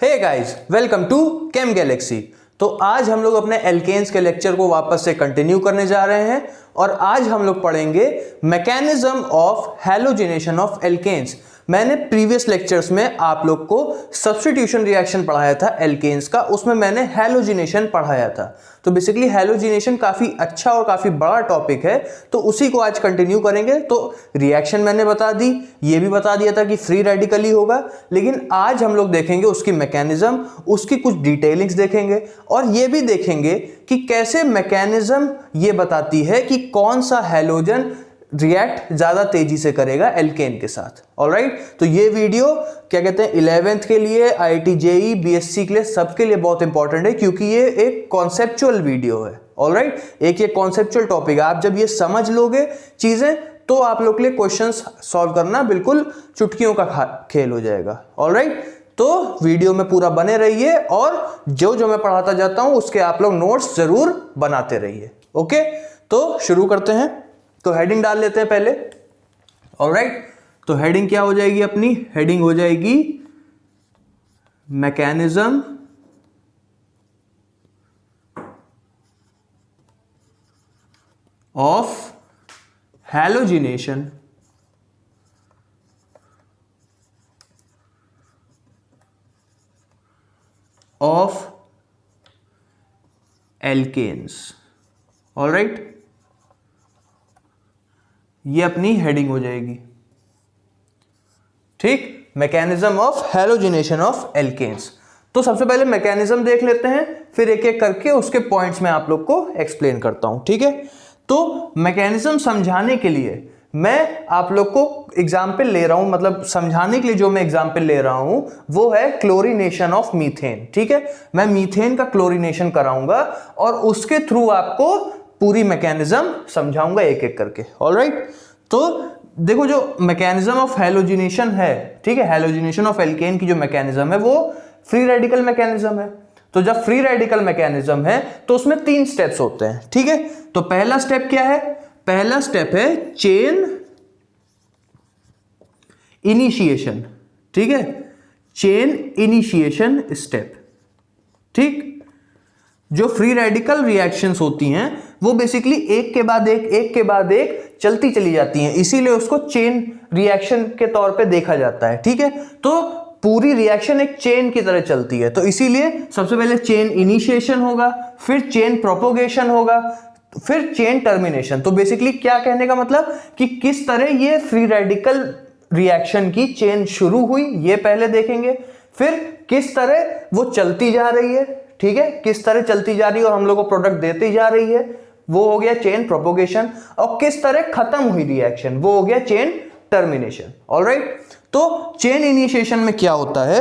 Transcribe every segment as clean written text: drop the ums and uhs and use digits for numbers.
Hey guys, welcome to chem galaxy. तो आज हम लोग अपने एल्केन्स के लेक्चर को वापस से कंटिन्यू करने जा रहे हैं और आज हम लोग पढ़ेंगे mechanism of halogenation of alkanes. मैंने प्रीवियस लेक्चर्स में आप लोग को सब्स्टिट्यूशन रिएक्शन पढ़ाया था एल्केन्स का, उसमें मैंने हैलोजिनेशन पढ़ाया था। तो बेसिकली हैलोजिनेशन काफ़ी अच्छा और काफ़ी बड़ा टॉपिक है, तो उसी को आज कंटिन्यू करेंगे। तो रिएक्शन मैंने बता दी, ये भी बता दिया था कि फ्री रेडिकल ही होगा, लेकिन आज हम लोग देखेंगे उसकी मैकेनिज्म, उसकी कुछ डिटेलिंग्स देखेंगे और ये भी देखेंगे कि कैसे मैकेनिज्म ये बताती है कि कौन सा हैलोजन रिएक्ट ज्यादा तेजी से करेगा एल्केन के साथ। ऑलराइट, तो ये वीडियो क्या कहते हैं 11th के लिए, IIT JEE BSc के लिए, सबके लिए बहुत इंपॉर्टेंट है क्योंकि ये एक कॉन्सेप्चुअल वीडियो है। ऑलराइट, एक ये कॉन्सेप्चुअल टॉपिक है। आप जब ये समझ लोगे चीजें तो आप लोग के लिए क्वेश्चंस सॉल्व करना बिल्कुल चुटकियों का खेल हो जाएगा। ऑलराइट, तो वीडियो में पूरा बने रहिए और जो जो मैं पढ़ाता जाता हूं उसके आप लोग नोट्स जरूर बनाते रहिए। ओके, तो शुरू करते हैं। तो हेडिंग डाल लेते हैं पहले। ऑलराइट, तो हेडिंग क्या हो जाएगी अपनी? हेडिंग हो जाएगी mechanism of halogenation of alkanes. Alright, ये अपनी हेडिंग हो जाएगी। ठीक, mechanism of halogenation of alkanes. तो सबसे पहले मैकेनिज्म देख लेते हैं, फिर एक एक करके उसके पॉइंट्स में आप लोग को एक्सप्लेन करता हूं। ठीक है, तो मैकेनिज्म समझाने के लिए मैं आप लोग को एग्जाम्पल ले रहा हूं, मतलब समझाने के लिए जो मैं एग्जाम्पल ले रहा हूं वो है क्लोरीनेशन ऑफ मीथेन। ठीक है, मैं मीथेन का क्लोरीनेशन कराऊंगा और उसके थ्रू आपको पूरी मैकेनिज्म समझाऊंगा एक एक करके। ऑलराइट, तो देखो जो मैकेनिज्म ऑफ हैलोजिनेशन है, ठीक है, हैलोजिनेशन ऑफ एल्केन की जो मैकेनिज्म है वो फ्री रेडिकल मैकेनिज्म है। तो जब फ्री रेडिकल मैकेनिज्म है तो उसमें 3 स्टेप्स होते हैं। ठीक है, तो पहला स्टेप क्या है? पहला स्टेप है चेन इनिशिएशन। ठीक है, चेन इनिशिएशन स्टेप। ठीक, जो फ्री रेडिकल रिएक्शंस होती हैं वो बेसिकली एक के बाद एक चलती चली जाती हैं, इसीलिए उसको चेन रिएक्शन के तौर पे देखा जाता है। ठीक है, तो पूरी रिएक्शन एक चेन की तरह चलती है, तो इसीलिए सबसे पहले चेन इनिशिएशन होगा, फिर चेन प्रोपोगेशन होगा, फिर चेन टर्मिनेशन। तो बेसिकली क्या कहने का मतलब कि किस तरह ये फ्री रेडिकल रिएक्शन की चेन शुरू हुई ये पहले देखेंगे, फिर किस तरह वो चलती जा रही है, ठीक है, किस तरह चलती जा रही है और हम लोग को प्रोडक्ट देती जा रही है, वो हो गया चेन प्रोपोगेशन, और किस तरह खत्म हुई रिएक्शन वो हो गया चेन टर्मिनेशन। ऑलराइट, तो चेन इनिशिएशन में क्या होता है?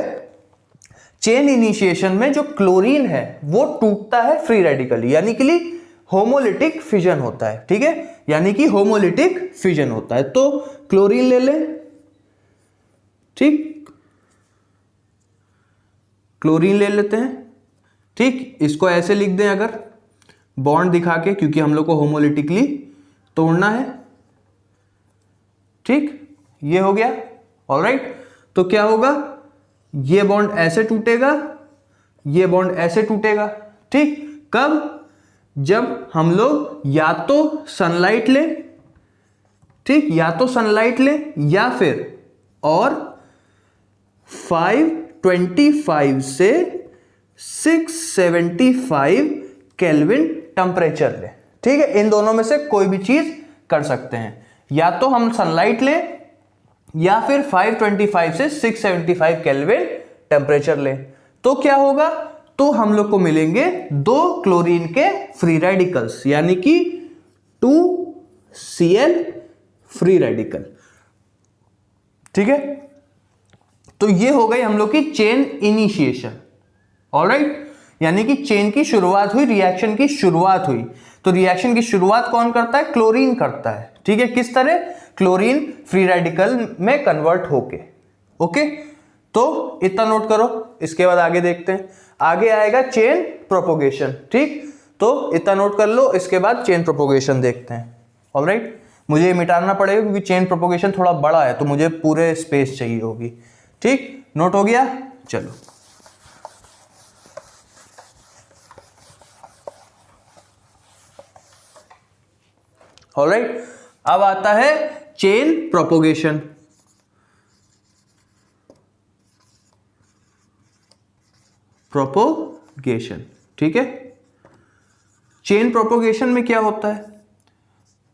चेन इनिशिएशन में जो क्लोरीन है वो टूटता है फ्री रेडिकली, यानी कि होमोलिटिक फिजन होता है। ठीक है, यानी कि होमोलिटिक फिजन होता है। तो क्लोरीन ले ले, ठीक, क्लोरीन ले लेते हैं। ठीक, इसको ऐसे लिख दें अगर बॉन्ड दिखा के, क्योंकि हम लोग को होमोलिटिकली तोड़ना है। ठीक, ये हो गया। ऑलराइट, तो क्या होगा? ये बॉन्ड ऐसे टूटेगा, ये बॉन्ड ऐसे टूटेगा। ठीक, कब? जब हम लोग या तो सनलाइट ले, ठीक, या तो सनलाइट ले या फिर और 525 से 675 केल्विन टेम्परेचर ले। ठीक है, इन दोनों में से कोई भी चीज कर सकते हैं, या तो हम सनलाइट ले या फिर 525 से 675 केल्विन टेम्परेचर ले। तो क्या होगा? तो हम लोग को मिलेंगे 2 क्लोरीन के फ्री रेडिकल्स, यानी कि 2Cl फ्री रेडिकल। ठीक है, तो ये हो गई हम लोग की चेन इनिशिएशन। ऑलराइट, यानी कि चेन की शुरुआत हुई, रिएक्शन की शुरुआत हुई। तो रिएक्शन की शुरुआत कौन करता है? क्लोरीन करता है। ठीक है, किस तरह? क्लोरीन फ्री रेडिकल में कन्वर्ट होके। ओके, तो इतना नोट करो, इसके बाद आगे देखते हैं। आगे आएगा चेन प्रोपोगेशन। ठीक, तो इतना नोट कर लो, इसके बाद चेन प्रोपोगेशन देखते हैं। ऑलराइट, मुझे मिटाना पड़ेगा क्योंकि चेन प्रोपोगेशन थोड़ा बड़ा है तो मुझे पूरे स्पेस चाहिए होगी। ठीक, नोट हो गया? चलो ऑलराइट, अब आता है चेन प्रोपोगेशन। प्रोपोगेशन, ठीक है। चेन प्रोपोगेशन में क्या होता है,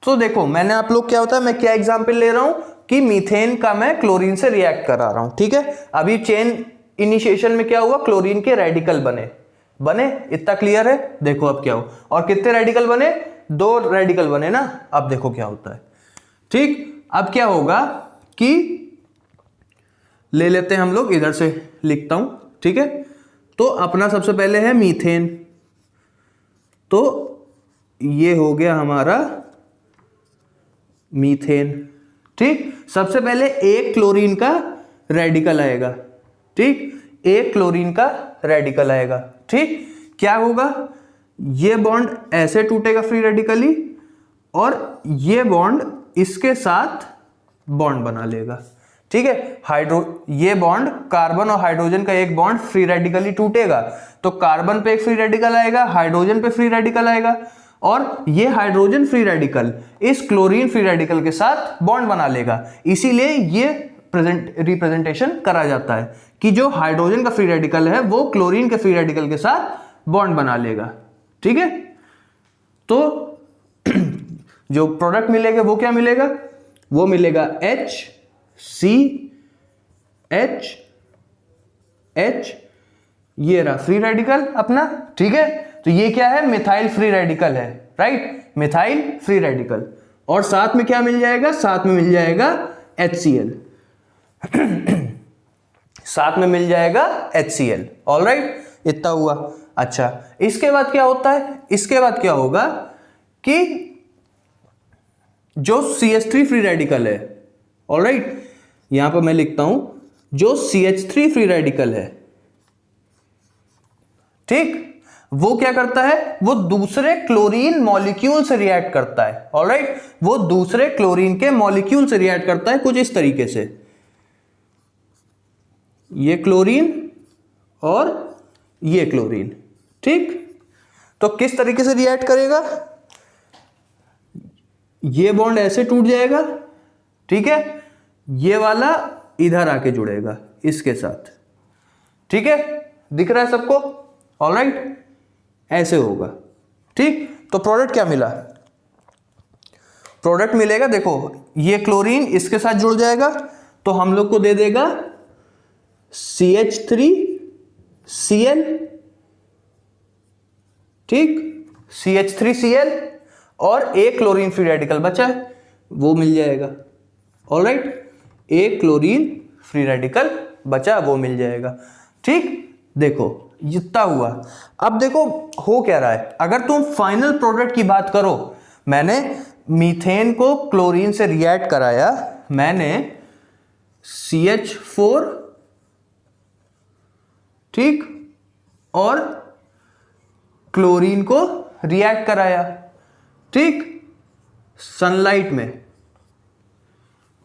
तो देखो मैंने आप लोग क्या होता है, मैं क्या एग्जांपल ले रहा हूं कि मीथेन का मैं क्लोरीन से रिएक्ट करा रहा हूं, ठीक है। अभी चेन इनिशिएशन में क्या हुआ, क्लोरीन के रेडिकल बने, इतना क्लियर है। देखो अब क्या हो, और कितने रेडिकल बने, 2 रेडिकल बने ना। अब देखो क्या होता है, ठीक। अब क्या होगा कि ले लेते हैं हम लोग, इधर से लिखता हूं, ठीक है। तो अपना सबसे पहले है मीथेन, तो ये हो गया हमारा मीथेन, ठीक। सबसे पहले एक क्लोरीन का रेडिकल आएगा, ठीक, एक क्लोरीन का रेडिकल आएगा, ठीक। क्या होगा, ये बॉन्ड ऐसे टूटेगा फ्री रेडिकली, और ये बॉन्ड इसके साथ बॉन्ड बना लेगा, ठीक है। ये बॉन्ड कार्बन और हाइड्रोजन का एक बॉन्ड फ्री रेडिकली टूटेगा, तो कार्बन पे एक फ्री रेडिकल आएगा, हाइड्रोजन पे फ्री रेडिकल आएगा, और ये हाइड्रोजन फ्री रेडिकल इस क्लोरीन फ्री रेडिकल के साथ बॉन्ड बना लेगा। इसीलिए ये रिप्रेजेंटेशन करा जाता है कि जो हाइड्रोजन का फ्री रेडिकल है वो क्लोरीन के फ्री रेडिकल के साथ बॉन्ड बना लेगा, ठीक है। तो जो प्रोडक्ट मिलेगा वो क्या मिलेगा, वो मिलेगा HCH, ये रहा फ्री रेडिकल अपना, ठीक है। तो ये क्या है, मिथाइल फ्री रेडिकल है, राइट, मिथाइल फ्री रेडिकल। और साथ में क्या मिल जाएगा, साथ में मिल जाएगा HCl, साथ में मिल जाएगा HCl, ऑलराइट, इतना हुआ। अच्छा, इसके बाद क्या होता है, इसके बाद क्या होगा कि जो CH3 फ्री रेडिकल है, ऑलराइट, यहां पर मैं लिखता हूं जो CH3 फ्री रेडिकल है, ठीक, वो क्या करता है, वो दूसरे क्लोरीन मॉलिक्यूल से रिएक्ट करता है, ऑलराइट, वो दूसरे क्लोरीन के मॉलिक्यूल से रिएक्ट करता है कुछ इस तरीके से, ये क्लोरीन और ये क्लोरीन, ठीक। तो किस तरीके से रिएक्ट करेगा, ये बॉन्ड ऐसे टूट जाएगा, ठीक है, ये वाला इधर आके जुड़ेगा इसके साथ, ठीक है, दिख रहा है सबको, ऑलराइट, ऐसे होगा, ठीक। तो प्रोडक्ट क्या मिला, प्रोडक्ट मिलेगा, देखो ये क्लोरीन इसके साथ जुड़ जाएगा, तो हम लोग को दे देगा CH3Cl, ठीक, CH3Cl, और एक क्लोरीन फ्री रेडिकल बचा है वो मिल जाएगा, ऑलराइट, एक क्लोरीन फ्री रेडिकल बचा वो मिल जाएगा, ठीक। देखो जितना हुआ, अब देखो हो क्या रहा है, अगर तुम फाइनल प्रोडक्ट की बात करो, मैंने मीथेन को क्लोरीन से रिएक्ट कराया, मैंने CH4, ठीक, और क्लोरीन को रिएक्ट कराया, ठीक, सनलाइट में,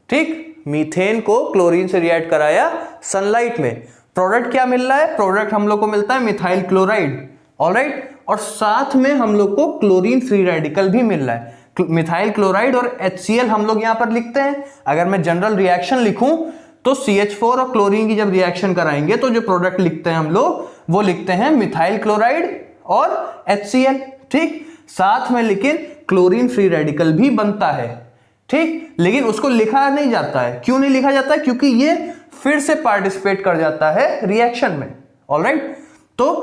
ठीक, मीथेन को क्लोरीन से रिएक्ट कराया सनलाइट में, प्रोडक्ट क्या मिल रहा है, प्रोडक्ट हम लोग को मिलता है मिथाइल क्लोराइड, ऑलराइट, और साथ में हम लोग को क्लोरीन फ्री रेडिकल भी मिल रहा है। मिथाइल क्लोराइड और HCl हम लोग यहां पर लिखते हैं, अगर मैं जनरल रिएक्शन लिखूं तो CH4 और क्लोरीन की जब रिएक्शन कराएंगे तो जो प्रोडक्ट लिखते हैं हम लोग वो लिखते हैं मिथाइल क्लोराइड और HCl, ठीक, साथ में लेकिन क्लोरीन फ्री रेडिकल भी बनता है, ठीक, लेकिन उसको लिखा नहीं जाता है। क्यों नहीं लिखा जाता है, क्योंकि ये फिर से पार्टिसिपेट कर जाता है रिएक्शन में, ऑलराइट। तो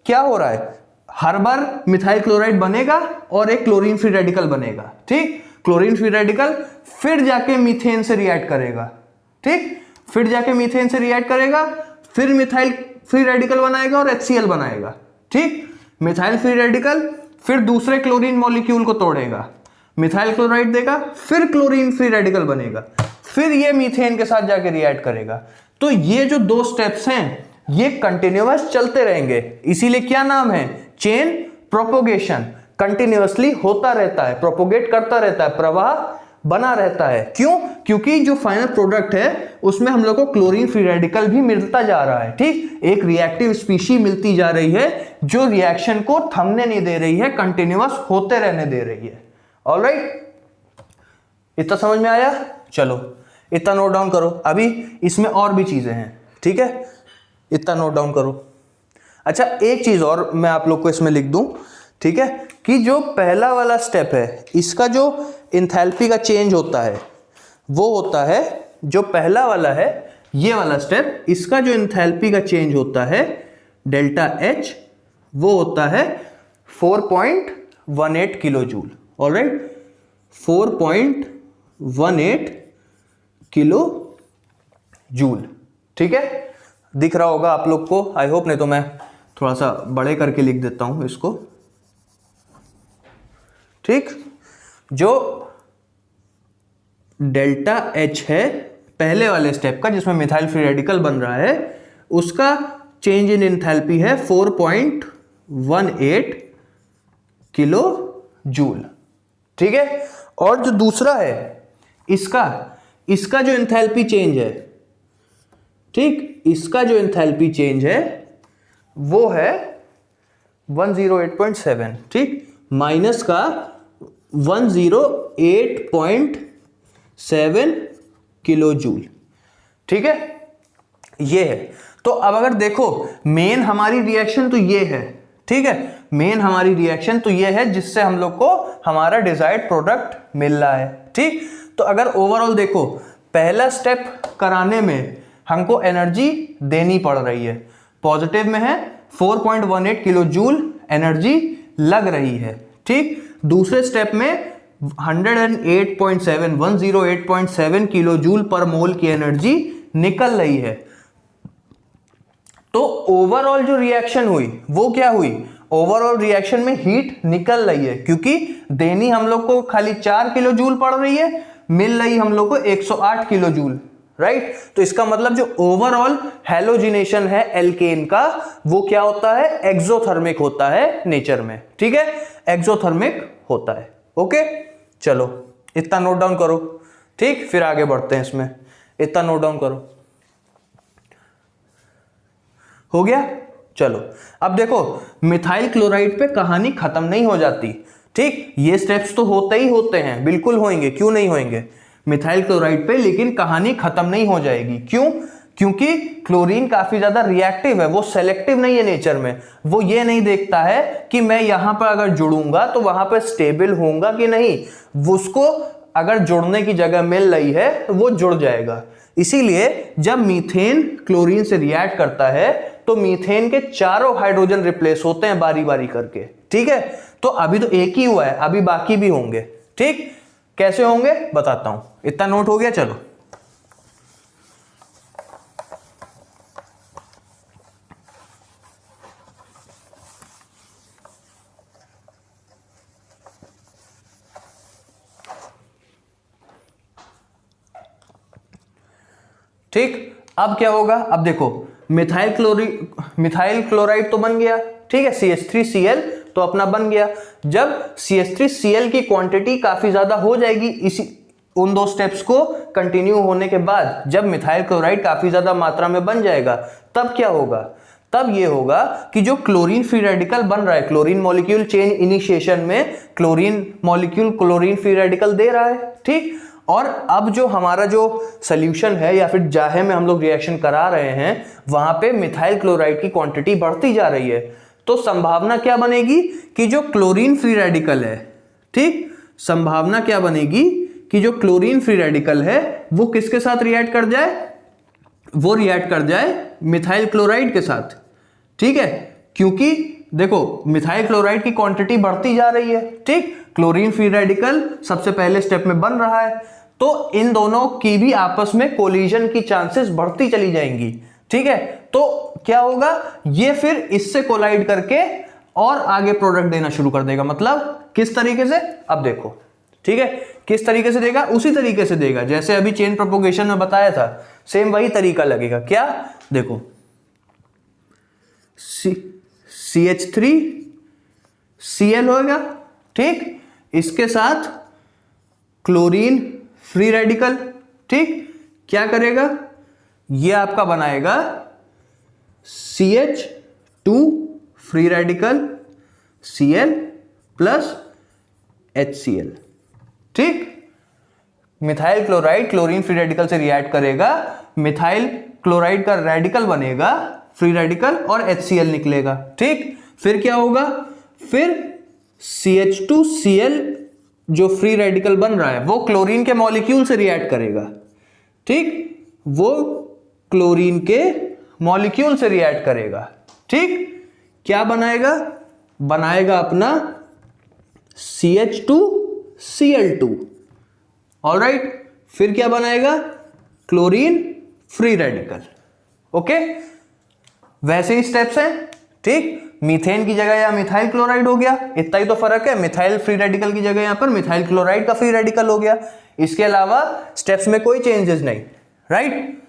क्या हो रहा है, हर बार मिथाइल क्लोराइड बनेगा और एक क्लोरीन फ्री रेडिकल बनेगा, ठीक, क्लोरीन फ्री रेडिकल फिर जाके मीथेन से रिएक्ट करेगा, ठीक, फिर जाके मीथेन से रिएक्ट करेगा, फिर मिथाइल फ्री रेडिकल बनाएगा और HCl बनाएगा, ठीक, मिथाइल फ्री रेडिकल फिर दूसरे क्लोरीन मॉलिक्यूल को तोड़ेगा, मिथाइल क्लोराइड देगा, फिर क्लोरीन फ्री रेडिकल बनेगा, फिर ये मीथेन के साथ जाके रिएक्ट करेगा। तो ये जो 2 स्टेप्स हैं ये कंटिन्यूअस चलते रहेंगे, इसीलिए क्या नाम है, चेन प्रोपोगेशन, कंटिन्यूअसली होता रहता है, प्रोपोगेट करता रहता है, प्रवाह बना रहता है। क्यों, क्योंकि जो फाइनल प्रोडक्ट है उसमें हम लोग को क्लोरीन फ्री रेडिकल भी मिलता जा रहा है, ठीक, एक रिएक्टिव स्पीशी मिलती जा रही है जो रिएक्शन को थमने नहीं दे रही है, कंटिन्यूअस होते रहने दे रही है, ऑलराइट। इतना समझ में आया? चलो इतना नोट डाउन करो। अभी इसमें और भी चीजें हैं, ठीक है, इतना नोट डाउन करो। अच्छा एक चीज और मैं आप लोग को इसमें लिख दूं, ठीक है, कि जो पहला वाला स्टेप है इसका जो इंथैल्पी का चेंज होता है वो होता है, जो पहला वाला है ये वाला स्टेप, इसका जो इंथैल्पी का चेंज होता है डेल्टा एच, वो होता है 4.18 kilo joule. Alright, 4.18 kilo joule, ठीक है, दिख रहा होगा आप लोग को, आई होप, नहीं तो मैं थोड़ा सा बड़े करके लिख देता हूं इसको, ठीक। जो डेल्टा एच है पहले वाले स्टेप का जिसमें मिथाइल फ्री रेडिकल बन रहा है, उसका चेंज इन एंथैल्पी है 4.18 किलो जूल, ठीक है। और जो दूसरा है इसका जो एंथैल्पी चेंज है, ठीक, इसका जो एंथैल्पी चेंज है वो है 108.7, ठीक, माइनस का 108.7 किलो जूल, ठीक है, ये है। तो अब अगर देखो मेन हमारी रिएक्शन तो ये है, ठीक है, मेन हमारी रिएक्शन तो ये है जिससे हम लोग को हमारा डिजायर्ड प्रोडक्ट मिल रहा है, ठीक। तो अगर ओवरऑल देखो पहला स्टेप कराने में हमको एनर्जी देनी पड़ रही है, पॉजिटिव में है 4.18 किलो जूल एनर्जी लग रही है, ठीक। दूसरे स्टेप में 108.7 किलो जूल पर मोल की एनर्जी निकल रही है। तो ओवरऑल जो रिएक्शन हुई वो क्या हुई, ओवरऑल रिएक्शन में हीट निकल रही है, क्योंकि देनी हम लोग को खाली 4 किलो जूल पड़ रही है, मिल रही हम लोग को 108 किलो जूल, राइट। तो इसका मतलब जो ओवरऑल हैलोजिनेशन है एल्केन का वो क्या होता है, एक्सोथर्मिक होता है नेचर में, ठीक है, एक्सोथर्मिक होता है। ओके, चलो इतना नोट डाउन करो, ठीक, फिर आगे बढ़ते हैं इसमें। इतना नोट डाउन करो, हो गया। चलो अब देखो मिथाइल क्लोराइड पे कहानी खत्म नहीं हो जाती, ठीक, ये स्टेप्स तो होते ही होते हैं, बिल्कुल होंगे, क्यों नहीं होंगे मिथाइल क्लोराइड पे, लेकिन कहानी खत्म नहीं हो जाएगी। क्यों? क्योंकि क्लोरीन काफी ज्यादा रिएक्टिव है, वो सेलेक्टिव नहीं है नेचर में, वो ये नहीं देखता है कि मैं यहां पर अगर जुड़ूंगा तो वहां पर स्टेबल होऊंगा कि नहीं, उसको अगर जुड़ने की जगह मिल रही है तो वो जुड़ जाएगा। इसीलिए जब मीथेन क्लोरीन से रिएक्ट करता है तो मीथेन के चारों हाइड्रोजन रिप्लेस होते हैं बारी बारी करके, ठीक है। तो अभी तो एक ही हुआ है, अभी बाकी भी होंगे, ठीक, कैसे होंगे बताता हूं। इतना नोट हो गया, चलो ठीक। अब क्या होगा, अब देखो मिथाइल क्लोराइड तो बन गया, ठीक है, CH3Cl तो अपना बन गया। जब CH3Cl की क्वांटिटी काफी ज्यादा हो जाएगी इसी उन दो स्टेप्स को कंटिन्यू होने के बाद, जब मिथाइल क्लोराइड काफी ज्यादा मात्रा में बन जाएगा, तब क्या होगा, तब ये होगा कि जो क्लोरीन फ्री रेडिकल बन रहा है, क्लोरीन मॉलिक्यूल चेन इनिशिएशन में chlorine molecule chlorine free radical दे रहा है, ठीक। और अब जो हमारा जो सोल्यूशन है या फिर जाहे में हम लोग रिएक्शन करा रहे हैं, वहां पे मिथाइल क्लोराइड की क्वांटिटी बढ़ती जा रही है। तो संभावना क्या बनेगी कि जो क्लोरीन फ्री रेडिकल है, ठीक, संभावना क्या बनेगी कि जो क्लोरीन फ्री रेडिकल है वो किसके साथ रिएक्ट कर जाए, वो रिएक्ट कर जाए मिथाइल क्लोराइड के साथ, ठीक है। क्योंकि देखो मिथाइल क्लोराइड की क्वांटिटी बढ़ती जा रही है, ठीक, क्लोरीन फ्री रेडिकल सबसे पहले स्टेप में बन रहा है, तो इन दोनों की भी आपस में कोलिजन की चांसेस बढ़ती चली जाएंगी, ठीक है। तो क्या होगा, ये फिर इससे कोलाइड करके और आगे प्रोडक्ट देना शुरू कर देगा। मतलब किस तरीके से, अब देखो, ठीक है, किस तरीके से देगा, उसी तरीके से देगा जैसे अभी चेन प्रोपोगेशन में बताया था, सेम वही तरीका लगेगा। क्या, देखो CH3Cl होगा, ठीक, इसके साथ क्लोरीन फ्री रेडिकल, ठीक, क्या करेगा, ये आपका बनाएगा CH2 free radical Cl plus HCl, ठीक। Methyl chloride chlorine free radical से रिएक्ट करेगा, मिथाइल क्लोराइड का रेडिकल बनेगा फ्री रेडिकल और HCl निकलेगा। ठीक, फिर क्या होगा, फिर CH2Cl जो फ्री रेडिकल बन रहा है वो क्लोरीन के मॉलिक्यूल से रिएक्ट करेगा। ठीक, वो क्लोरीन के मॉलिक्यूल से रिएक्ट करेगा। ठीक, क्या बनाएगा, बनाएगा अपना CH2Cl2। ऑलराइट, फिर क्या बनाएगा, क्लोरीन फ्री रेडिकल। ओके, वैसे ही स्टेप्स हैं। ठीक, मीथेन की जगह या मिथाइल क्लोराइड हो गया, इतना ही तो फर्क है, मिथाइल फ्री रेडिकल की जगह यहां पर मिथाइल क्लोराइड का फ्री रेडिकल हो गया। इसके अलावा स्टेप्स में कोई चेंजेस नहीं। राइट,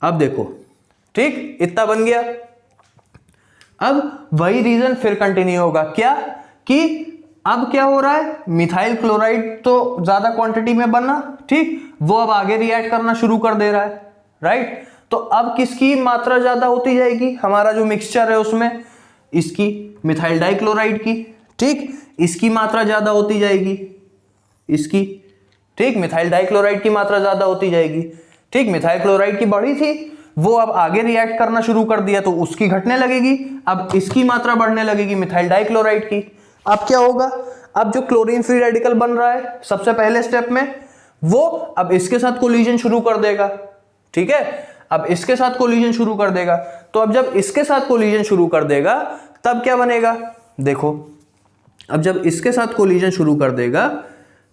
अब देखो, ठीक, इतना बन गया। अब वही रीजन फिर कंटिन्यू होगा, क्या कि अब क्या हो रहा है, मिथाइल क्लोराइड तो ज्यादा क्वांटिटी में बना, ठीक, वो अब आगे रिएक्ट करना शुरू कर दे रहा है। राइट, तो अब किसकी मात्रा ज्यादा होती जाएगी, हमारा जो मिक्सचर है उसमें, इसकी, मिथाइल डाइक्लोराइड की। ठीक, इसकी मात्रा ज्यादा होती जाएगी, इसकी। ठीक, मिथाइल डाइक्लोराइड की मात्रा ज्यादा होती जाएगी। ठीक, मिथाइल क्लोराइड की बढ़ी थी, वो अब आगे रिएक्ट करना शुरू कर दिया तो उसकी घटने लगेगी, अब इसकी मात्रा बढ़ने लगेगी मिथाइल डाइक्लोराइड की। अब क्या होगा, अब जो क्लोरीन फ्री रेडिकल बन रहा है सबसे पहले स्टेप में, वो अब इसके साथ कोलिजन शुरू कर देगा। ठीक है, अब इसके साथ कोलिजन शुरू कर देगा, तो अब जब इसके साथ कोलिजन शुरू कर देगा तब क्या बनेगा, देखो, अब जब इसके साथ कोलिजन शुरू कर देगा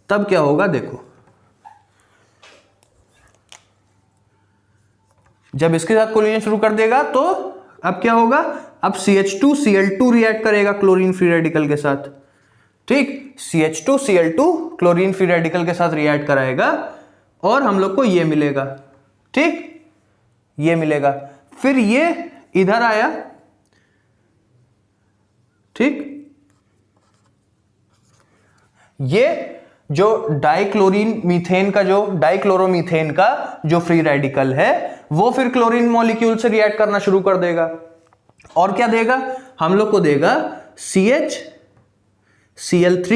तब क्या होगा, देखो, जब इसके साथ कोलिजन शुरू कर देगा तो अब क्या होगा, अब CH2Cl2 रिएक्ट करेगा क्लोरीन फ्री रेडिकल के साथ। ठीक, CH2Cl2 क्लोरीन फ्री रेडिकल के साथ रिएक्ट कराएगा और हम लोग को ये मिलेगा। ठीक, ये मिलेगा, फिर ये इधर आया। ठीक, ये जो डाइक्लोरीन मीथेन का, जो डाइक्लोरोमीथेन का जो फ्री रेडिकल है वो फिर क्लोरीन मॉलिक्यूल से रिएक्ट करना शुरू कर देगा और क्या देगा, हम लोग को देगा CHCl3।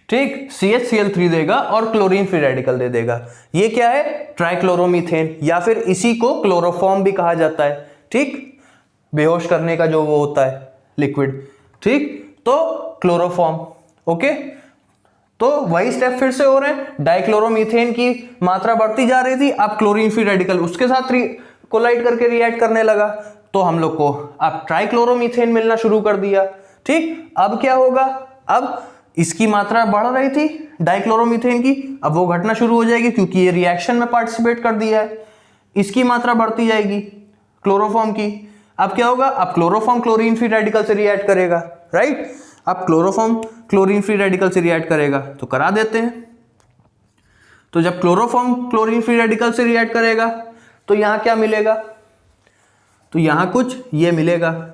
ठीक, CHCl3 देगा और क्लोरीन फ्री रेडिकल दे देगा। ये क्या है, ट्राइक्लोरोमीथेन, या फिर इसी को क्लोरोफॉर्म भी कहा जाता है। ठीक, बेहोश करने का जो वो होता है लिक्विड। ठीक, तो क्लोरोफॉर्म। ओके, तो वही स्टेप फिर से हो रहे हैं, डाइक्लोरोमीथेन की मात्रा बढ़ती जा रही थी, अब क्लोरीन फ्री रेडिकल उसके साथ कोलाइड करके रिएक्ट करने लगा, तो हम लोग को अब ट्राइक्लोरोमीथेन मिलना शुरू कर दिया। ठीक, अब क्या होगा, अब इसकी मात्रा बढ़ रही थी डाइक्लोरोमीथेन की, अब वो घटना शुरू हो जाएगी क्योंकि ये रिएक्शन में पार्टिसिपेट कर दिया है, इसकी मात्रा बढ़ती जाएगी क्लोरोफॉर्म की। अब क्या होगा, अब क्लोरोफॉर्म क्लोरीन फ्री रेडिकल से रिएक्ट करेगा। राइट, अब क्लोरोफॉर्म क्लोरीन फ्री रेडिकल से रिएक्ट करेगा, तो करा देते हैं। तो जब क्लोरोफॉर्म क्लोरीन फ्री रेडिकल से रिएक्ट करेगा तो यहां क्या मिलेगा, तो यहां कुछ ये मिलेगा,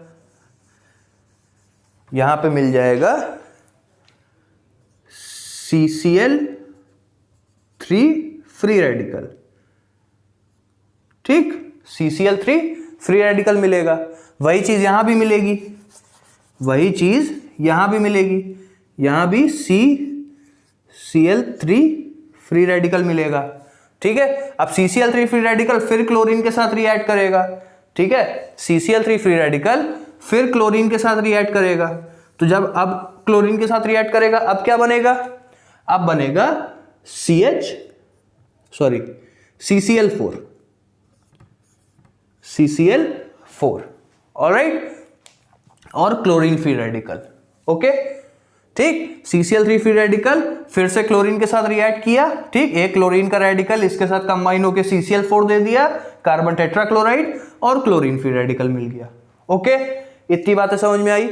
यहां पे मिल जाएगा CCl3 फ्री रेडिकल। ठीक, CCl3 फ्री रेडिकल मिलेगा, वही चीज यहां भी मिलेगी, वही चीज यहां भी मिलेगी, यहां भी CCl3 फ्री रेडिकल मिलेगा। ठीक है, अब CCl3 फ्री रेडिकल फिर क्लोरीन के साथ रिएक्ट करेगा। ठीक है, CCl3 फ्री रेडिकल फिर क्लोरीन के साथ रिएक्ट करेगा, तो जब अब क्लोरीन के साथ रिएक्ट करेगा अब क्या बनेगा, अब बनेगा CCl4। ऑलराइट, और क्लोरीन फ्री रेडिकल। ओके, ठीक, CCl3 फ्री रेडिकल फिर से क्लोरीन के साथ रिएक्ट किया। ठीक, एक क्लोरीन का रेडिकल इसके साथ कंबाइन होकर CCl4 दे दिया, कार्बन टेट्राक्लोराइड, और क्लोरीन फ्री रेडिकल मिल गया। ओके, इतनी बातें समझ में आई।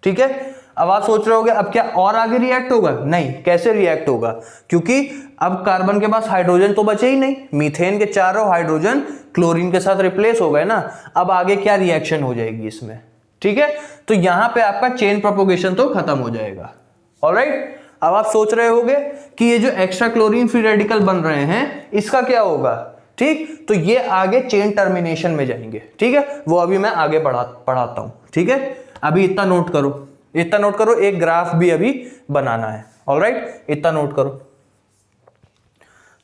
ठीक है, अब आप सोच रहे होगे अब क्या और आगे रिएक्ट होगा, नहीं, कैसे रिएक्ट होगा, क्योंकि अब कार्बन के पास हाइड्रोजन तो बचे ही नहीं, मीथेन के चारों हाइड्रोजन क्लोरीन के साथ रिप्लेस हो गए ना, अब आगे क्या रिएक्शन हो जाएगी इसमें। ठीक है, तो यहां पे आपका चेन प्रोपोगेशन तो खत्म हो जाएगा। ऑलराइट, अब आप सोच रहे होगे कि ये जो एक्स्ट्रा क्लोरीन फ्री रेडिकल बन रहे हैं इसका क्या होगा। ठीक, तो ये आगे चेन टर्मिनेशन में जाएंगे। ठीक है, वो अभी मैं आगे पढ़ाता हूं। ठीक है, अभी इतना नोट करो। इतना नोट करो, एक ग्राफ भी अभी बनाना है। ऑलराइट, इतना नोट करो।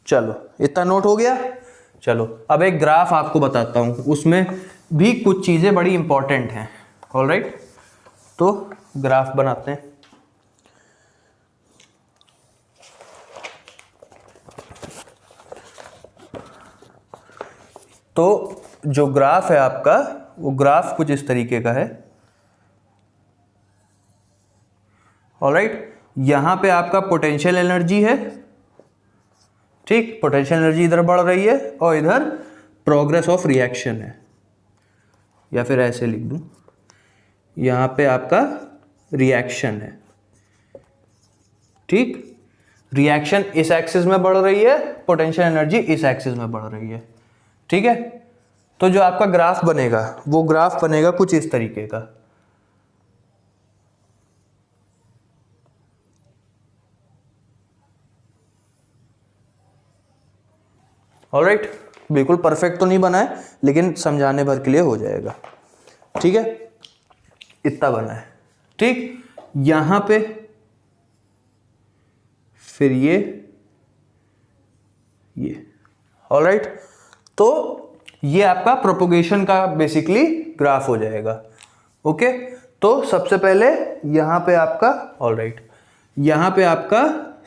चलो इतना नोट हो गया। चलो अब एक ग्राफ आपको बताता हूं, उसमें भी कुछ चीजें बड़ी इंपॉर्टेंट हैं। ऑलराइट, तो ग्राफ बनाते हैं। तो जो ग्राफ है आपका, वो ग्राफ कुछ इस तरीके का है। ऑलराइट, यहां पे आपका पोटेंशियल एनर्जी है, ठीक, पोटेंशियल एनर्जी इधर बढ़ रही है और इधर प्रोग्रेस ऑफ रिएक्शन है, या फिर ऐसे लिख दूं, यहां पे आपका रिएक्शन है, ठीक। रिएक्शन इस एक्सिस में बढ़ रही है, पोटेंशियल एनर्जी इस एक्सिस में बढ़ रही है, ठीक है। तो जो आपका ग्राफ बनेगा, वो ग्राफ बनेगा कुछ इस तरीके का। ऑलराइट, बिल्कुल परफेक्ट तो नहीं बना है, लेकिन समझाने भर के लिए हो जाएगा, ठीक है। इतना बना है, ठीक। यहां पे फिर ये ऑलराइट, तो ये आपका प्रोपोगेशन का बेसिकली ग्राफ हो जाएगा। ओके, तो सबसे पहले यहां पे आपका, ऑलराइट, यहां पे आपका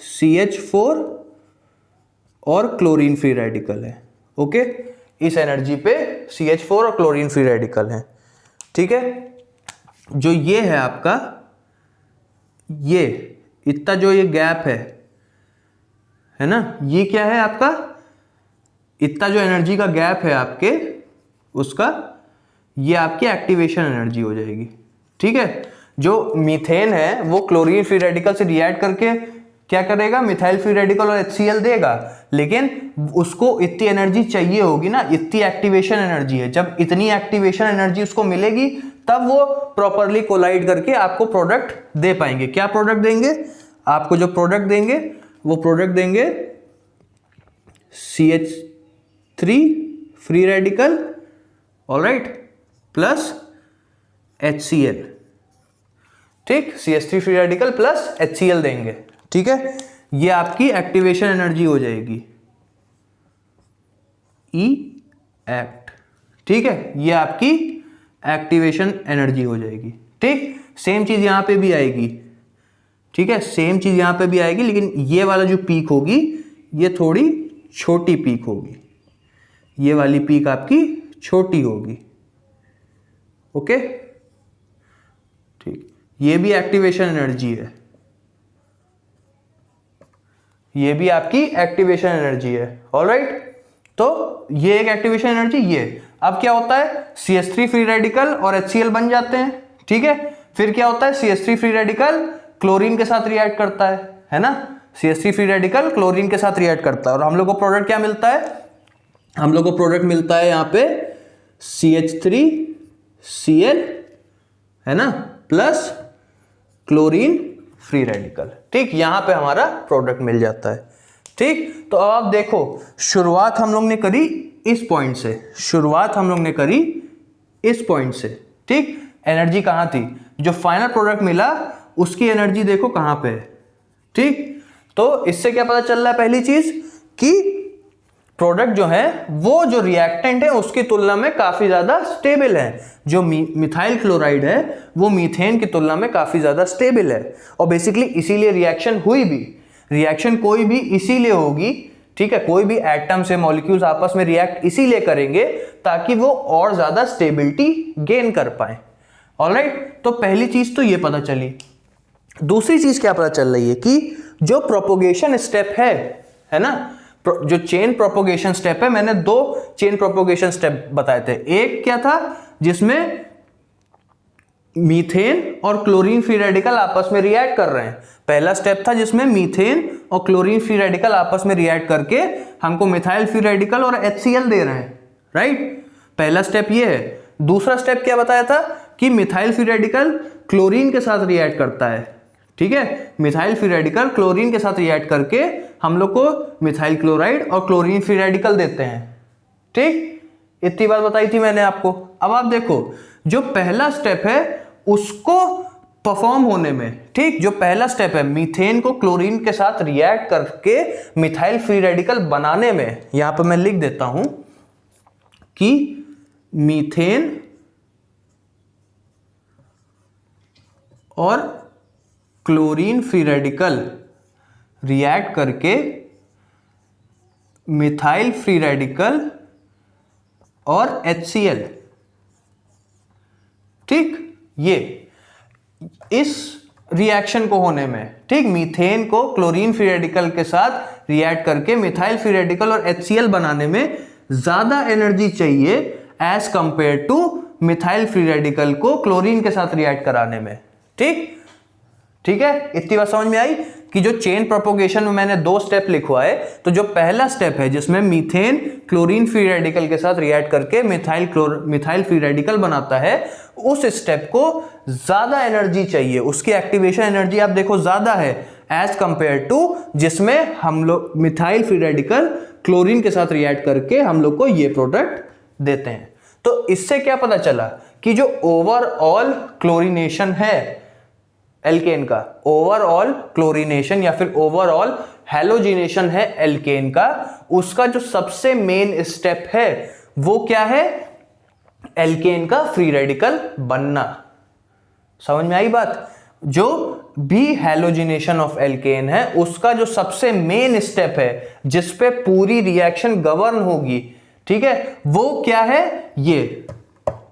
CH4 और क्लोरीन फ्री रेडिकल है। ओके, इस एनर्जी पे CH4 और क्लोरीन फ्री रेडिकल है, ठीक है। जो ये है आपका, ये इतना जो ये गैप है ना, ये क्या है आपका, इतना जो एनर्जी का गैप है आपके, उसका ये आपकी एक्टिवेशन एनर्जी हो जाएगी, ठीक है। जो मीथेन है वो क्लोरीन फ्री रेडिकल से रिएक्ट करके क्या करेगा, मिथाइल फ्री रेडिकल और HCl देगा, लेकिन उसको इतनी एनर्जी चाहिए होगी ना, इतनी एक्टिवेशन एनर्जी है। जब इतनी एक्टिवेशन एनर्जी उसको मिलेगी तब वो प्रॉपरली कोलाइड करके आपको प्रोडक्ट दे पाएंगे। क्या प्रोडक्ट देंगे आपको? जो प्रोडक्ट देंगे वो प्रोडक्ट देंगे CH3 free radical, alright, plus HCl, ठीक, CH3 free radical plus HCl देंगे, ठीक है। ये आपकी एक्टिवेशन एनर्जी हो जाएगी, E एक्ट, ठीक है, ये आपकी एक्टिवेशन एनर्जी हो जाएगी, ठीक। सेम चीज यहां पे भी आएगी, ठीक है, सेम चीज यहां पे भी आएगी, लेकिन ये वाला जो पीक होगी ये थोड़ी छोटी पीक होगी, ये वाली पीक आपकी छोटी होगी। ओके, ठीक, ये भी एक्टिवेशन एनर्जी है, ये भी आपकी एक्टिवेशन एनर्जी है। ऑलराइट, तो ये एक एक्टिवेशन एनर्जी, ये अब क्या होता है, CH3 फ्री रेडिकल और HCl बन जाते हैं, ठीक है। फिर क्या होता है, CH3 फ्री रेडिकल क्लोरीन के साथ रिएक्ट करता है ना, CH3 फ्री रेडिकल क्लोरीन के साथ रिएक्ट करता है, और हम लोग को प्रोडक्ट क्या मिलता है, हम लोग को प्रोडक्ट मिलता है यहां पे CH3Cl, है ना, प्लस क्लोरीन फ्री रेडिकल, ठीक। यहां पे हमारा प्रोडक्ट मिल जाता है, ठीक। तो अब आप देखो, शुरुआत हम लोग ने करी इस पॉइंट से, शुरुआत हम लोग ने करी इस पॉइंट से, ठीक। एनर्जी कहां थी, जो फाइनल प्रोडक्ट मिला उसकी एनर्जी देखो कहां पे है, ठीक। तो इससे क्या पता चल रहा है, पहली चीज कि प्रोडक्ट जो है वो जो रिएक्टेंट है उसकी तुलना में काफी ज्यादा स्टेबल है। जो मिथाइल क्लोराइड है वो मीथेन की तुलना में काफी ज्यादा स्टेबल है, और बेसिकली इसीलिए रिएक्शन हुई भी, रिएक्शन कोई भी इसीलिए होगी, ठीक है, कोई भी एटम से मॉलिक्यूल्स आपस में रिएक्ट इसीलिए करेंगे ताकि वो और ज्यादा स्टेबिलिटी गेन कर पाए। ऑलराइट, तो पहली चीज तो ये पता चली। दूसरी चीज क्या पता चल रही है कि जो प्रोपोगेशन स्टेप है ना, जो चेन प्रोपोगेशन स्टेप है, मैंने 2 चेन प्रोपोगेशन स्टेप बताए थे। एक क्या था जिसमें मीथेन और क्लोरीन फ्री रेडिकल आपस में रिएक्ट कर रहे हैं, पहला स्टेप था जिसमें मीथेन और क्लोरीन फ्री रेडिकल आपस में रिएक्ट करके हमको मिथाइल फ्री रेडिकल और HCl दे रहे हैं, राइट। पहला स्टेप ये है। दूसरा स्टेप क्या बताया था कि मिथाइल फ्री रेडिकल क्लोरीन के साथ रिएक्ट करता है, ठीक है, मिथाइल फ्री रेडिकल क्लोरीन के साथ रिएक्ट करके हम लोग को मिथाइल क्लोराइड और क्लोरीन फ्री रेडिकल देते हैं, ठीक। इतनी बात बताई थी मैंने आपको। अब आप देखो, जो पहला स्टेप है उसको परफॉर्म होने में, ठीक, जो पहला स्टेप है मीथेन को क्लोरीन के साथ रिएक्ट करके मिथाइल फ्री रेडिकल बनाने में, यहां पर मैं लिख देता हूं कि मीथेन और क्लोरीन फ्री रेडिकल रिएक्ट करके मिथाइल फ्री रेडिकल और HCl, ठीक, ये इस रिएक्शन को होने में, ठीक, मीथेन को क्लोरीन फ्री रेडिकल के साथ रिएक्ट करके मिथाइल फ्री रेडिकल और HCl बनाने में ज्यादा एनर्जी चाहिए as compare to methyl free radical को क्लोरीन के साथ रिएक्ट कराने में, ठीक, ठीक है। इतनी बात समझ में आई कि जो चेन प्रोपोगेशन में मैंने 2 स्टेप लिखवाए, तो जो पहला स्टेप है जिसमें मीथेन क्लोरीन फ्री रेडिकल के साथ रिएक्ट करके मिथाइल फ्री रेडिकल बनाता है, उस स्टेप को ज्यादा एनर्जी चाहिए, उसकी एक्टिवेशन एनर्जी आप देखो ज्यादा है एज कंपेयर टू जिसमें हम लोग मिथाइल फ्री रेडिकल क्लोरीन के साथ रिएक्ट करके हम लोग को ये प्रोडक्ट देते हैं। तो इससे क्या पता चला कि जो ओवरऑल क्लोरीनेशन है एल्केन का, ओवरऑल क्लोरीनेशन या फिर ओवरऑल हैलोजिनेशन है एल्केन का, उसका जो सबसे मेन स्टेप है वो क्या है, एल्केन का फ्री रेडिकल बनना। समझ में आई बात? जो भी हैलोजिनेशन ऑफ एल्केन है उसका जो सबसे मेन स्टेप है जिस पे पूरी रिएक्शन गवर्न होगी, ठीक है, वो क्या है, ये,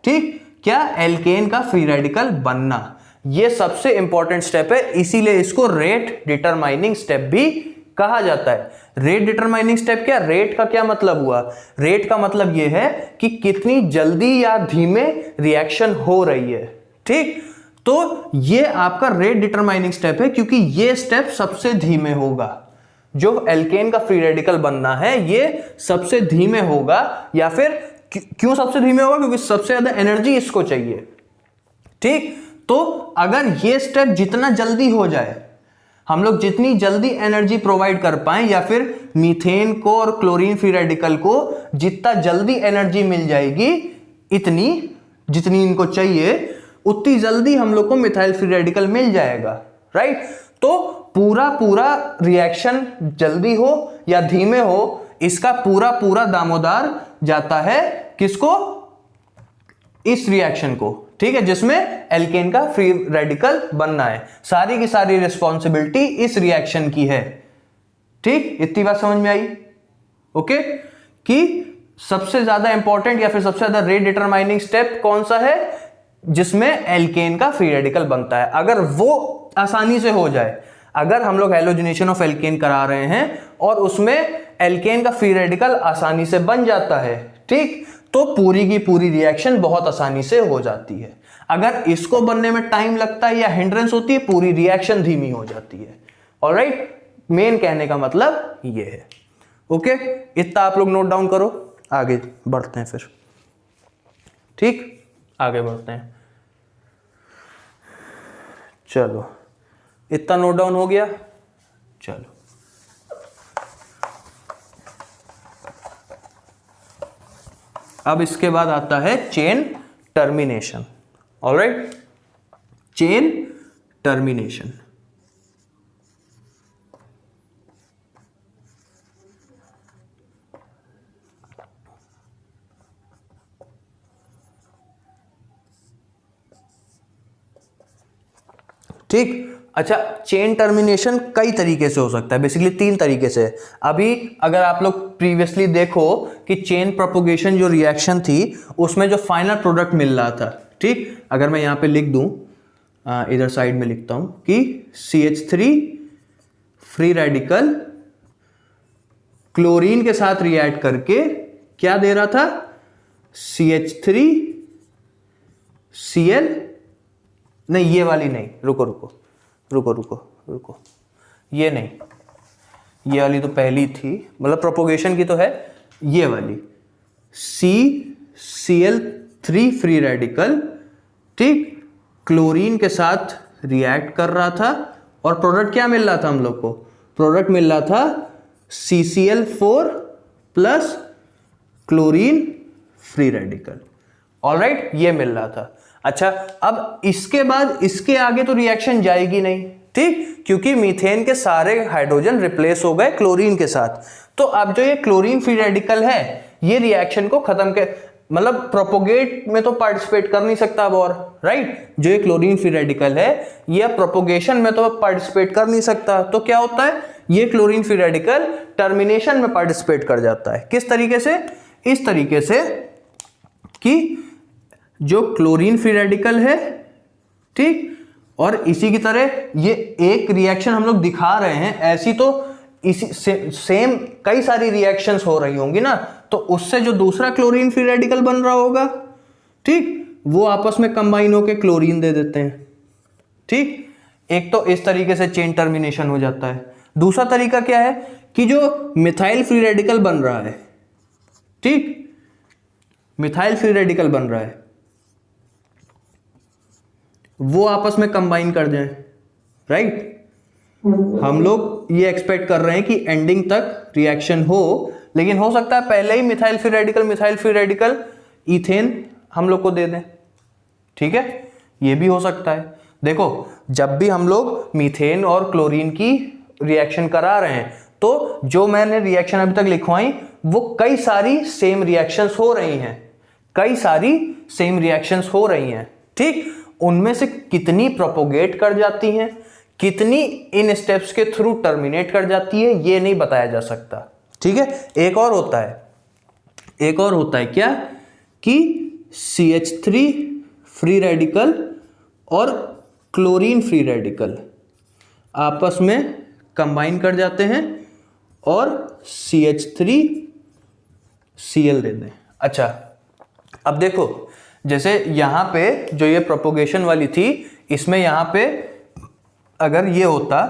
ठीक, क्या, एल्केन का फ्री रेडिकल बनना। ये सबसे इंपॉर्टेंट स्टेप है, इसीलिए इसको रेट डिटरमाइनिंग स्टेप भी कहा जाता है। रेट डिटरमाइनिंग स्टेप क्या, रेट का क्या मतलब हुआ, रेट का मतलब यह है कि कितनी जल्दी या धीमे रिएक्शन हो रही है, ठीक। तो ये आपका रेट डिटरमाइनिंग स्टेप है क्योंकि ये स्टेप सबसे धीमे होगा। जो एल्केन का फ्री रेडिकल बनना है ये सबसे धीमे होगा, या फिर क्यों सबसे धीमे होगा, क्योंकि सबसे ज्यादा एनर्जी इसको चाहिए, ठीक। तो अगर ये स्टेप जितना जल्दी हो जाए, हम लोग जितनी जल्दी एनर्जी प्रोवाइड कर पाए, या फिर मीथेन को और क्लोरीन फ्री रेडिकल को जितना जल्दी एनर्जी मिल जाएगी, इतनी जितनी इनको चाहिए उतनी जल्दी हम लोग को मिथाइल फ्री रेडिकल मिल जाएगा, राइट। तो पूरा रिएक्शन जल्दी हो या धीमे हो, इसका पूरा दामोदार जाता है किसको, इस रिएक्शन को, ठीक है, जिसमें एल्केन का फ्री रेडिकल बनना है। सारी की सारी रिस्पॉन्सिबिलिटी इस रिएक्शन की है, ठीक। इतनी बात समझ में आई, ओके, कि सबसे ज्यादा इंपॉर्टेंट या फिर सबसे ज्यादा रेट डिटरमाइनिंग स्टेप कौन सा है, जिसमें एल्केन का फ्री रेडिकल बनता है। अगर वो आसानी से हो जाए, अगर हम लोग हैलोजिनेशन ऑफ एल्केन करा रहे हैं और उसमें एल्केन का फ्री रेडिकल आसानी से बन जाता है, ठीक, तो पूरी की पूरी रिएक्शन बहुत आसानी से हो जाती है। अगर इसको बनने में टाइम लगता है या हिंड्रेंस होती है, पूरी रिएक्शन धीमी हो जाती है। ऑलराइट, मेन कहने का मतलब ये है, ओके। इतना आप लोग नोट डाउन करो, आगे बढ़ते हैं फिर, ठीक, आगे बढ़ते हैं। चलो, इतना नोट डाउन हो गया, चलो अब इसके बाद आता है chain termination. Alright, chain termination. ठीक, अच्छा, चेन टर्मिनेशन कई तरीके से हो सकता है, बेसिकली 3 तरीके से। अभी अगर आप लोग प्रीवियसली देखो कि चेन प्रोपोगेशन जो रिएक्शन थी उसमें जो फाइनल प्रोडक्ट मिल रहा था, ठीक, अगर मैं यहां पे लिख दूं, इधर साइड में लिखता हूं कि CH3 फ्री रेडिकल क्लोरीन के साथ रिएक्ट करके क्या दे रहा था, CH3 Cl, नहीं ये वाली नहीं, रुको, ये नहीं, ये वाली तो पहली थी, मतलब प्रोपोगेशन की तो है, ये वाली CCl3 फ्री रेडिकल, ठीक, क्लोरीन के साथ रिएक्ट कर रहा था और प्रोडक्ट क्या मिल रहा था हम लोग को, प्रोडक्ट मिल रहा था CCl4 plus chlorine free radical. Alright, ये मिल रहा था। अच्छा, अब इसके बाद इसके आगे तो रिएक्शन जाएगी नहीं, ठीक, क्योंकि मीथेन के सारे हाइड्रोजन रिप्लेस हो गए क्लोरीन के साथ। तो अब जो ये क्लोरीन फ्री रेडिकल है ये रिएक्शन को खत्म कर, मतलब प्रोपोगेट में तो पार्टिसिपेट कर नहीं सकता अब, और राइट, जो ये क्लोरीन फ्री रेडिकल है ये प्रोपोगेशन में तो पार्टिसिपेट कर नहीं सकता। तो क्या होता है, ये क्लोरीन फ्री रेडिकल टर्मिनेशन में पार्टिसिपेट कर जाता है। किस तरीके से, इस तरीके से कि जो क्लोरीन फ्री रेडिकल है, ठीक, और इसी की तरह ये एक रिएक्शन हम लोग दिखा रहे हैं, ऐसी तो इसी सेम कई सारी रिएक्शंस हो रही होंगी ना, तो उससे जो दूसरा क्लोरीन फ्री रेडिकल बन रहा होगा, ठीक, वो आपस में कंबाइन होकर क्लोरीन दे देते हैं, ठीक। एक तो इस तरीके से चेन टर्मिनेशन हो जाता है। दूसरा तरीका क्या है कि जो मिथाइल फ्री रेडिकल बन रहा है, ठीक, मिथाइल फ्री रेडिकल बन रहा है, वो आपस में कंबाइन कर जाएं, राइट। हम लोग ये एक्सपेक्ट कर रहे हैं कि एंडिंग तक रिएक्शन हो, लेकिन हो सकता है पहले ही मिथाइल फ्री रेडिकल इथेन हम लोग को दे दें, ठीक है, ये भी हो सकता है। देखो, जब भी हम लोग मीथेन और क्लोरीन की रिएक्शन करा रहे हैं तो जो मैंने रिएक्शन अभी तक लिखवाई वो कई सारी सेम रिएक्शंस हो रही हैं, कई सारी सेम रिएक्शंस हो रही हैं, ठीक। उनमें से कितनी प्रोपोगेट कर जाती हैं, कितनी इन स्टेप्स के थ्रू टर्मिनेट कर जाती है, ये नहीं बताया जा सकता, ठीक है। एक और होता है क्या कि CH3 फ्री रेडिकल और क्लोरीन फ्री रेडिकल आपस में कंबाइन कर जाते हैं और CH3Cl दे दें। अच्छा, अब देखो, जैसे यहां पे जो ये प्रोपोगेशन वाली थी, इसमें यहां पे अगर ये होता,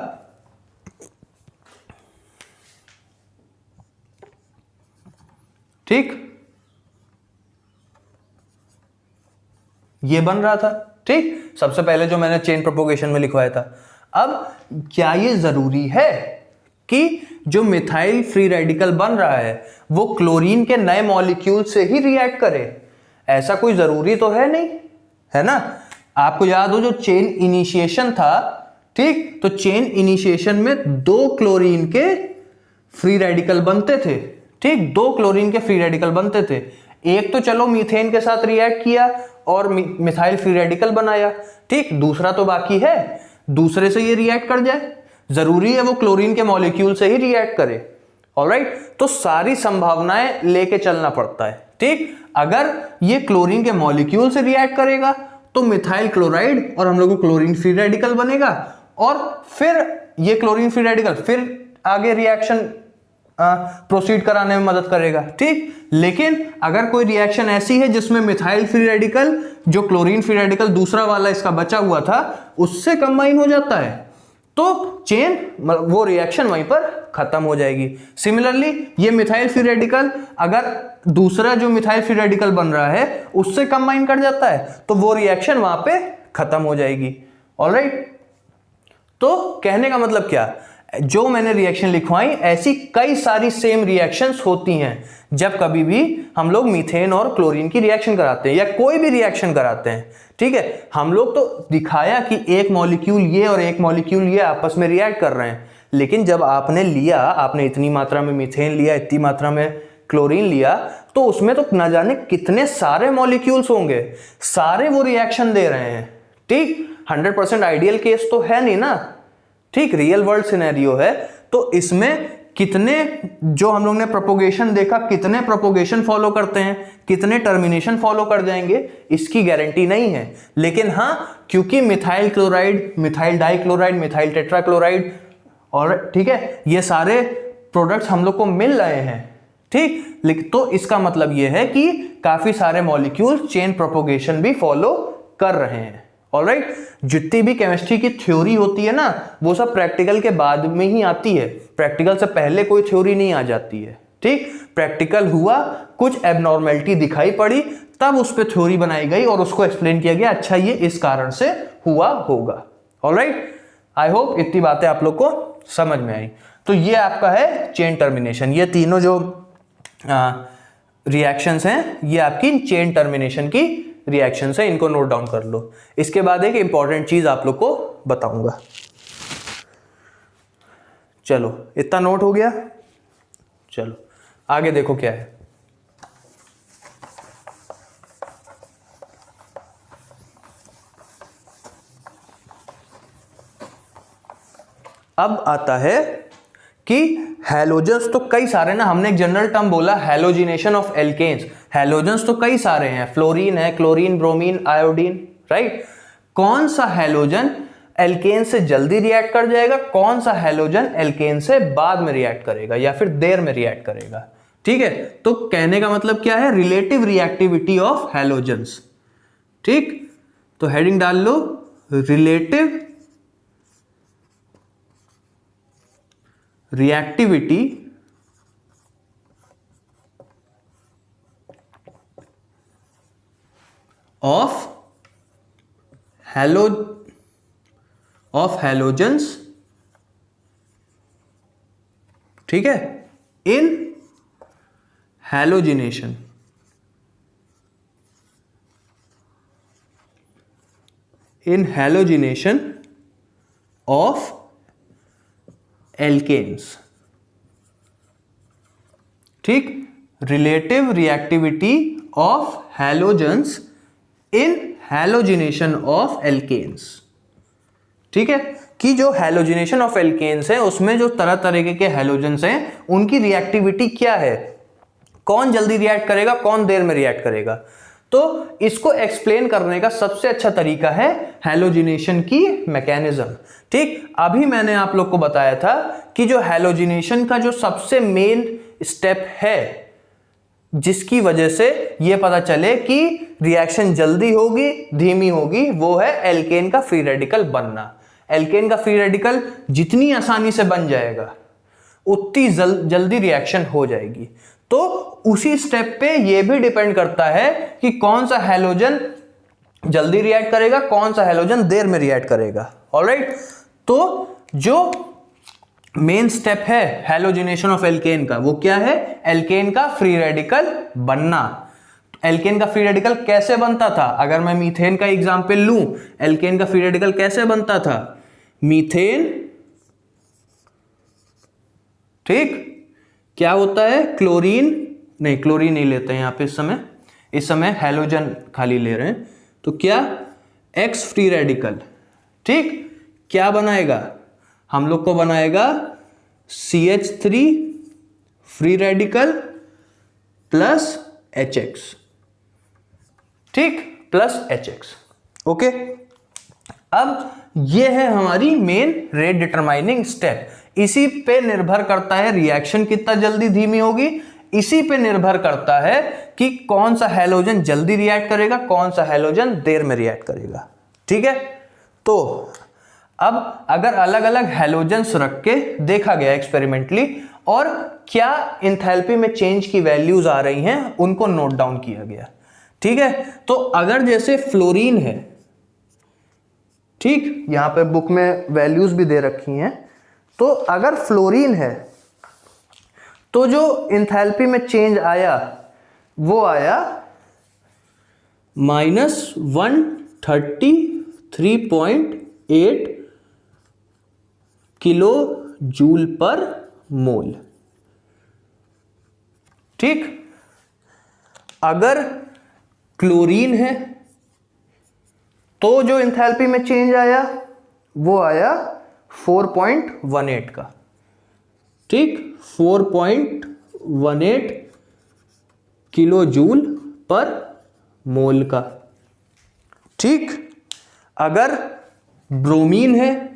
ठीक, ये बन रहा था, ठीक, सबसे पहले जो मैंने चेन प्रोपोगेशन में लिखवाया था। अब क्या ये जरूरी है कि जो मिथाइल फ्री रेडिकल बन रहा है वो क्लोरीन के नए मॉलिक्यूल से ही रिएक्ट करे? ऐसा कोई जरूरी तो है नहीं, है ना। आपको याद हो जो चेन इनिशिएशन था, ठीक, तो चेन इनिशिएशन में 2 क्लोरीन के फ्री रेडिकल बनते थे, ठीक, 2 क्लोरीन के फ्री रेडिकल बनते थे। एक तो चलो मीथेन के साथ रिएक्ट किया और मिथाइल फ्री रेडिकल बनाया, ठीक, दूसरा तो बाकी है, दूसरे से ये रिएक्ट कर जाए, जरूरी है वो क्लोरीन के मॉलिक्यूल से ही रिएक्ट करे, ऑलराइट। तो सारी संभावनाएं लेके चलना पड़ता है, ठीक। अगर ये क्लोरीन के मॉलिक्यूल से रिएक्ट करेगा तो मिथाइल क्लोराइड और हम लोग को क्लोरीन फ्री रेडिकल बनेगा, और फिर ये क्लोरीन फ्री रेडिकल फिर आगे रिएक्शन प्रोसीड कराने में मदद करेगा, ठीक। लेकिन अगर कोई रिएक्शन ऐसी है जिसमें मिथाइल फ्री रेडिकल जो क्लोरीन फ्री रेडिकल दूसरा वाला इसका बचा हुआ था उससे कंबाइन हो जाता है, तो चेन, वो रिएक्शन वहीं पर खत्म हो जाएगी। सिमिलरली ये मिथाइल फ्री रेडिकल अगर दूसरा जो मिथाइल फ्री रेडिकल बन रहा है उससे कंबाइन कर जाता है तो वो रिएक्शन वहां पे खत्म हो जाएगी, ऑलराइट। तो कहने का मतलब क्या, जो मैंने रिएक्शन लिखवाई ऐसी कई सारी सेम रिएक्शंस होती हैं जब कभी भी हम लोग मीथेन और क्लोरीन की रिएक्शन कराते हैं या कोई भी रिएक्शन कराते हैं, ठीक है। हम लोग तो दिखाया कि एक मॉलिक्यूल ये और एक मॉलिक्यूल ये आपस में रिएक्ट कर रहे हैं, लेकिन जब आपने लिया, आपने इतनी मात्रा में मीथेन लिया, इतनी मात्रा में क्लोरीन लिया, तो उसमें तो न जाने कितने सारे मॉलिक्यूल्स होंगे, सारे वो रिएक्शन दे रहे हैं, ठीक। 100% आइडियल केस तो है नहीं ना, ठीक, रियल वर्ल्ड सिनेरियो है। तो इसमें कितने, जो हम लोग ने प्रोपोगेशन देखा, कितने प्रोपोगेशन फॉलो करते हैं, कितने टर्मिनेशन फॉलो कर जाएंगे, इसकी गारंटी नहीं है। लेकिन हाँ, क्योंकि methyl chloride, methyl dichloride, methyl tetrachloride, और ठीक है, ये सारे प्रोडक्ट्स हम लोग को मिल रहे हैं, ठीक। लेकिन तो इसका मतलब ये है कि काफी सारे मॉलिक्यूल चेन प्रोपोगेशन भी फॉलो कर रहे हैं, ऑलराइट। जितनी भी केमिस्ट्री की थ्योरी होती है ना, वो सब प्रैक्टिकल के बाद में ही आती है, प्रैक्टिकल से पहले कोई थ्योरी नहीं आ जाती है, ठीक। प्रैक्टिकल हुआ, कुछ एबनॉर्मेलिटी दिखाई पड़ी, तब उस पर थ्योरी बनाई गई और उसको एक्सप्लेन किया गया, अच्छा ये इस कारण से हुआ होगा, ऑलराइट। आई होप इतनी बातें आप लोग को समझ में आई। तो ये आपका है चेन टर्मिनेशन, ये तीनों जो रिएक्शंस हैं ये आपकी चेन टर्मिनेशन की रिएक्शन है, इनको नोट डाउन कर लो। इसके बाद एक इंपॉर्टेंट चीज आप लोग को बताऊंगा। चलो इतना नोट हो गया, चलो आगे देखो क्या है। अब आता है कि हैलोजेंस तो कई सारे ना, हमने एक जनरल टर्म बोला हैलोजिनेशन ऑफ एल्केन्स। हैलोजेंस तो कई सारे हैं, फ्लोरीन है, क्लोरीन, ब्रोमीन, आयोडीन, राइट। कौन सा हैलोजन एल्केन से जल्दी रिएक्ट कर जाएगा, कौन सा हैलोजन एल्केन से बाद में रिएक्ट करेगा या फिर देर में रिएक्ट करेगा, ठीक है। तो कहने का मतलब क्या है, रिलेटिव रिएक्टिविटी ऑफ हैलोजेंस, ठीक। तो हेडिंग डाल लो रिलेटिव रिएक्टिविटी ऑफ हैलोजेंस, ठीक है, इन हैलोजिनेशन, ऑफ एल्केन्स, ठीक। Relative reactivity of halogens in halogenation of alkanes, ठीक है। कि जो हैलोजिनेशन ऑफ एल्केन्स है उसमें जो तरह तरह के हैलोजेंस हैं उनकी रिएक्टिविटी क्या है, कौन जल्दी रिएक्ट करेगा, कौन देर में रिएक्ट करेगा। तो इसको एक्सप्लेन करने का सबसे अच्छा तरीका है हैलोजिनेशन की मैकेनिज्म, ठीक। अभी मैंने आप लोग को बताया था कि जो हैलोजिनेशन का जो सबसे मेन स्टेप है जिसकी वजह से यह पता चले कि रिएक्शन जल्दी होगी धीमी होगी, वो है एल्केन का फ्री रेडिकल बनना। एल्केन का फ्री रेडिकल जितनी आसानी से बन जाएगा उतनी जल्दी रिएक्शन हो जाएगी। तो उसी स्टेप पे ये भी डिपेंड करता है कि कौन सा हैलोजन जल्दी रिएक्ट करेगा, कौन सा हैलोजन देर में रिएक्ट करेगा, ऑलराइट। तो जो मेन स्टेप है हैलोजिनेशन ऑफ एल्केन का वो क्या है, एल्केन का फ्री रेडिकल बनना। एल्केन का फ्री रेडिकल कैसे बनता था, अगर मैं मीथेन का एग्जांपल लूं, एल्केन का फ्री रेडिकल कैसे बनता था, मीथेन, ठीक, क्या होता है, क्लोरीन नहीं लेते हैं यहां पे, इस समय हैलोजन खाली ले रहे हैं, तो क्या एक्स फ्री रेडिकल, ठीक, क्या बनाएगा, हम लोग को बनाएगा CH3 free radical plus HX, ठीक, प्लस HX, ओके। अब ये है हमारी मेन रेट डिटरमाइनिंग स्टेप। इसी पे निर्भर करता है रिएक्शन कितना जल्दी धीमी होगी, इसी पे निर्भर करता है कि कौन सा हैलोजन जल्दी रिएक्ट करेगा, कौन सा हैलोजन देर में रिएक्ट करेगा, ठीक है। तो अब अगर अलग अलग हैलोजेंस रख के देखा गया एक्सपेरिमेंटली और क्या इंथैल्पी में चेंज की वैल्यूज आ रही हैं उनको नोट डाउन किया गया, ठीक है। तो अगर जैसे फ्लोरीन है, ठीक, यहां पे बुक में वैल्यूज भी दे रखी हैं, तो अगर फ्लोरीन है तो जो इंथैल्पी में चेंज आया वो आया -133.8 किलो जूल पर मोल, ठीक। अगर क्लोरीन है तो जो इंथैल्पी में चेंज आया वो आया 4.18 का, ठीक, 4.18 किलो जूल पर मोल का, ठीक। अगर ब्रोमीन है